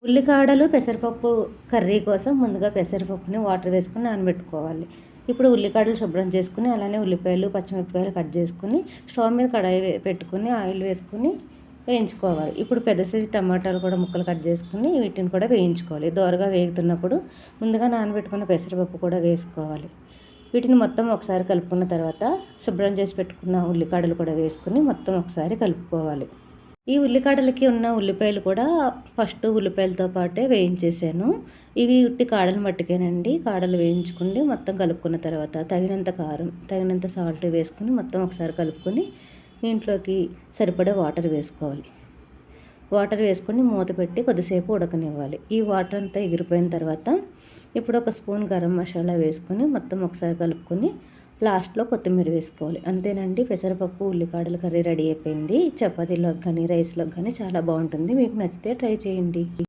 ఉల్లికాడలు పెసరపప్పు కర్రీ కోసం ముందుగా పెసరపప్పుని వాటర్ వేసుకొని నానబెట్టుకోవాలి. ఇప్పుడు ఉల్లికాడలు శుభ్రం చేసుకుని అలానే ఉల్లిపాయలు, పచ్చిమిరపకాయలు కట్ చేసుకుని స్టవ్ మీద కడాయి పెట్టుకుని ఆయిల్ వేసుకుని వేయించుకోవాలి. ఇప్పుడు పెద్ద సైజు టమాటాలు కూడా ముక్కలు కట్ చేసుకుని వీటిని కూడా వేయించుకోవాలి. దోరగా వేగుతున్నప్పుడు ముందుగా నానబెట్టుకున్న పెసరపప్పు కూడా వేసుకోవాలి. వీటిని మొత్తం ఒకసారి కలుపుకున్న తర్వాత శుభ్రం చేసి పెట్టుకున్న ఉల్లికాడలు కూడా వేసుకుని మొత్తం ఒకసారి కలుపుకోవాలి. ఈ ఉల్లికాడలకి ఉన్న ఉల్లిపాయలు కూడా ఫస్ట్ ఉల్లిపాయలతో పాటే వేయించేసాను. ఇవి ఉట్టి కాడలు మట్టుకేనండి. కాడలు వేయించుకుని మొత్తం కలుపుకున్న తర్వాత తగినంత కారం, తగినంత సాల్ట్ వేసుకుని మొత్తం ఒకసారి కలుపుకొని దీంట్లోకి సరిపడా వాటర్ వేసుకోవాలి. వాటర్ వేసుకొని మూత పెట్టి కొద్దిసేపు ఉడకనివ్వాలి. ఈ వాటర్ అంతా ఎగిరిపోయిన తర్వాత ఇప్పుడు ఒక స్పూన్ గరం మసాలా వేసుకొని మొత్తం ఒకసారి కలుపుకొని లాస్ట్లో కొత్తిమీర వేసుకోవాలి. అంతేనండి, పెసరపప్పు ఉల్లికాడల కర్రీ రెడీ అయిపోయింది. చపాతీలోకి కానీ రైస్లోకి కానీ చాలా బాగుంటుంది. మీకు నచ్చితే ట్రై చేయండి.